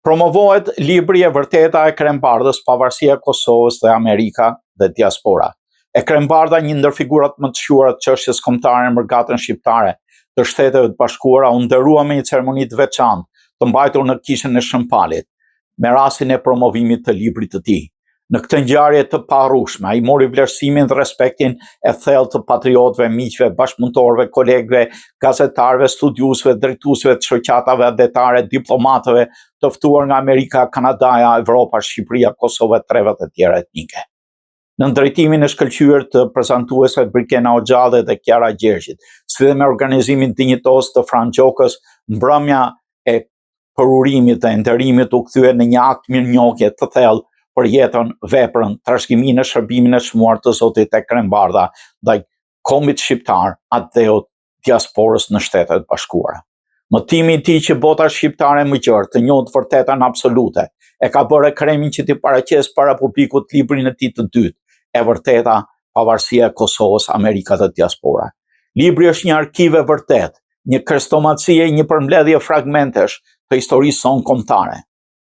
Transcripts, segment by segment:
Promovohet libri e vërteta e Krembardhës, pavarësia e Kosovës dhe Amerika dhe diaspora. E Krembardha, një ndër figurat më të shuara të çështjes kombëtare në mërgatën shqiptare të Shteteve të Bashkuara, u ndërua me një ceremoni të veçantë të mbajtur në Kishën e Shëmpalit, me rastin e promovimit të librit të tij. Në këtë ngjarje të paharrueshme, ai mori vlerësimin dhe respektin e thellë të patriotëve, miqve, bashkëpunëtorëve, kolegëve, gazetarëve, studiuesve, drejtuesve të shoqatave adetare, diplomatëve të ftuar nga Amerika, Kanadaja, Evropa, Shqipëria, Kosovë dhe trevat e tjera etnike. Në drejtimin e shkëlqyer të prezantuesve Brikena Hoxhalli dhe Kiara Gjergjit, si dhe me organizimin dinjitos të Fran Gjokës, mbrëmja e përurimit dhe nderimit u kthye në një akt mirënjohje të thellë për jetën, veprën, trashëgiminë e shërbimin e çmuar të Zotit e Krembardha ndaj kombit shqiptar, atëheut diasporës në Shtetet e Bashkuara. Mëtimi i tij që bota shqiptare më gjerë të njohë vërtetën absolute, e ka bërë Kremin që t'i paraqes para publikut librin e tij të dytë, E vërteta, pavarësia e Kosovës, Amerika dhe diaspora. Libri është një arkiv e vërtet, një krestomacie, një përmbledhje fragmentesh të historisë sonë kombëtare.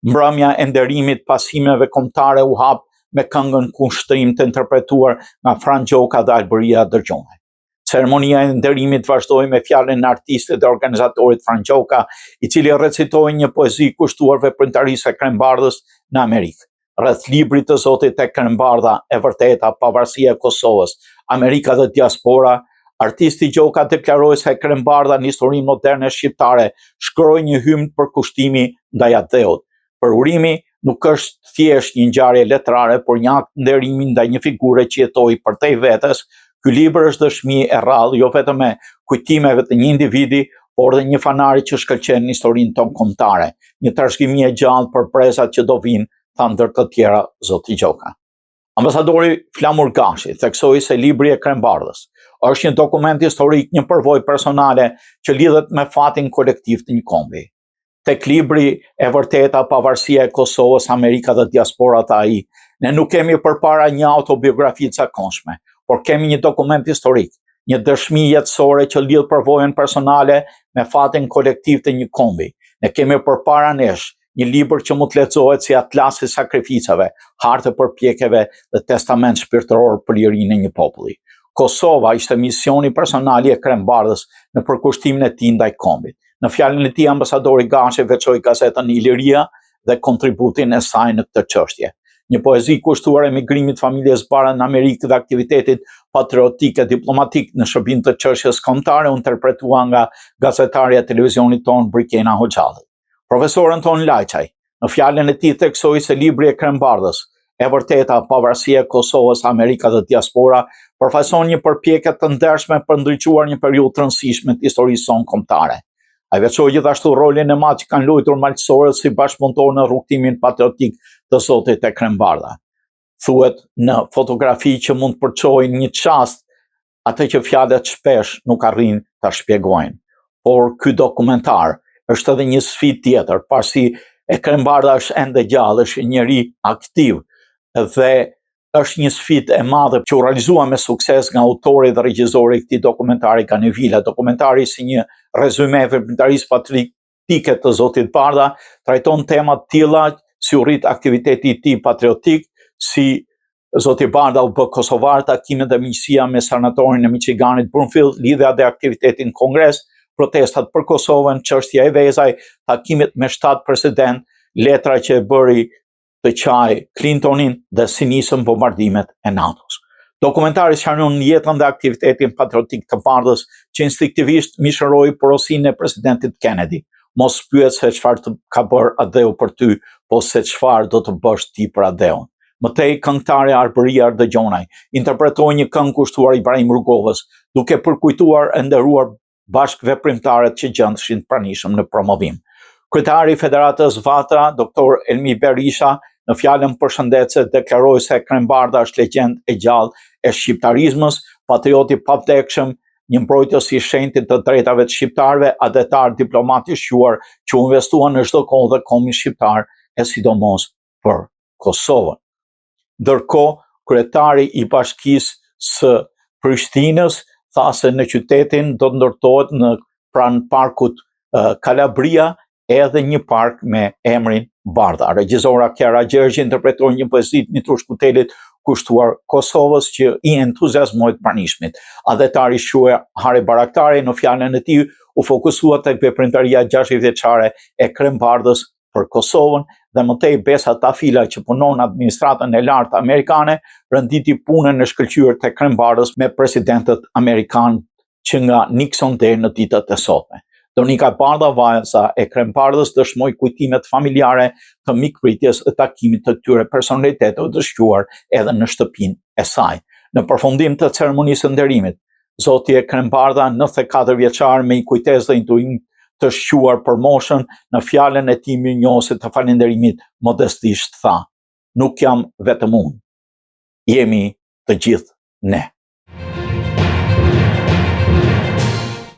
Mbrëmja e nderimit pasimeve kombëtare u hap me këngën Kushtrim të interpretuar nga Fran Gjoka dhe Alberia Dërgjone. Ceremonia e nderimit vazhdoi me fjalën e artistit dhe organizatorit Fran Gjoka, i cili recitoi një poezi kushtuar veprimtarisë së Krembardhës në Amerikë. Rreth librit të Zotit e Krembardha, E vërteta, pavarësia e Kosovës, Amerika dhe diaspora, artisti Gjoka deklaroi se Krembardha në historinë moderne shqiptare shkroi një hymn për kushtimi ndaj atëheut. Përurimi nuk është thjesht një ngjarje letrare, por një akt nderimi ndaj një figure që jetoi përtej vetes. Ky libër është dëshmi e rrallë jo vetëm e kujtimeve të një individi, por dhe një fanari që shkëlqen historinë tonë kombëtare, një trashëgimi e gjallë për brezat që do vinë, tha ndër të tjera zoti Gjoka. Ambasadori Flamur Gashi theksoi se libri e Krembardhës është një dokument historik, një përvojë personale që lidhet me fatin kolektiv të një kombi. Tek libri E vërteta, pavarësia e Kosovës, Amerika dhe diaspora të ai, ne nuk kemi përpara një autobiografi të zakonshme, por kemi një dokument historik, një dëshmi jetësore që lidh përvojën personale me fatin kolektiv të një kombi. Ne kemi përpara nesh një libër që mund të lexohet si atlas i sakrificave, hartë përpjekjeve dhe testament shpirtëror për lirinë e një populli. Kosova ishte misioni personal i e Krembardhës në përkushtimin e tij ndaj kombit. Në fjalën e tij, ambasadori Gashi veçoi gazetën Iliria dhe kontributin e saj në këtë çështje. Një poezi kushtuar emigrimit familjes Bara në Amerikë dhe aktivitetit patriotik e diplomatik në shërbim të çështjes kombëtare u interpretua nga gazetarja e televizionit tonë Brikena Hoxhalli. Profesor Anton Lajçaj, në fjalën e tij theksoi se libri e Krembardhës, E vërteta, pavarësia e Kosovës, Amerika dhe diaspora, përfaqëson një përpjekje të ndershme për ndriçuar një periudhë të rëndësishme të historisë sonë kombëtare. Ai veçoi gjithashtu rolin e madh që kanë luajtur malësorët si bashkëpunëtor në rrugtimin patriotik të Zotit e Krembardha. Thuhet në fotografi që mund të përçojnë një çast atë që fjalët shpesh nuk arrin ta shpjegojnë. Por ky dokumentar është edhe një sfidë tjetër, pasi e Krembardha është ende gjallë, është një njerëz aktiv dhe është një sfidë e madhe që u realizua me sukses nga autori dhe regjizori i këtij dokumentari Gani Vila. Dokumentari si një rezume e veprimtarisë patriotike të Zotit Bardha trajton tema të tilla si u rrit aktiviteti i tij patriotik, si Zoti Bardha u bë kosovar, takimet dhe miqësia me senatorin e Michiganit Brumfield, lidhja dhe aktiviteti në Kongres, protestat për Kosovën, çështja e vezaj, takimet me 7 president, letra që e bëri të qaj Clintonin dhe si nisën bombardimet e NATO-s. Dokumentari sqaron jetën dhe aktivitetin patriotik të Bardhës që instinktivisht mishëroi porosinë e presidentit Kennedy. Mos pyet se çfarë ka bërë Adeu për ty, po se çfarë do të bësh ti për Adeun. Mëtej këngëtarja Alberia Dërgjone interpretoi një këngë kushtuar Ibrahim Rugovës, duke përkujtuar e nderuar bashkëveprimtarët që gjendeshin të pranishëm në promovim. Kryetari i Federatës Vatra, Dr. Elmi Berisha, në fjalën përshëndetëse deklaroi se Krembardha është legjendë e gjallë e shqiptarizmës, patrioti pavdekshëm, një mbrojtës i shenjtë të drejtave të shqiptarëve, adetar diplomat i shquar që u investua në çdo kohë dhe kombin shqiptar, e sidomos për Kosovën. Ndërkohë, kryetari i Bashkisë së Prishtinës tha se në qytetin do të ndërtohet në pranë parkut Kalabria edhe një park me emrin Bardha. Regjizora Kiara Gjergji interpretoi një poezi të Mitrush Kutelit kushtuar Kosovës që i entuziazmoi të pranishmit. Adhetari quhe Hare Baraktari në fjalën e tij u fokusua tek veprimtaria 60 vjeçare e Krem Bardhës për Kosovën dhe mëtej Besa Tafila që punon në administratën e lartë amerikane rënditi punën e shkëlqyer tek Krem Bardhës me presidentët amerikanë që nga Nixon deri në ditët e sotme. Donika Bardha Vajza e Krem Bardhës dëshmoi kujtimet familjare të mikpritjes e takimit të tyre personaliteteve të shquar edhe në shtëpinë e saj. Në përfundim të ceremonisë së nderimit, zotja Krem Bardha, 94 vjeçar me një kujtesë dhe intuim të shquar për moshën, në fjalën e tij mirënjohëse të falënderimit modestisht tha: "Nuk jam vetëm unë, jemi të gjithë ne."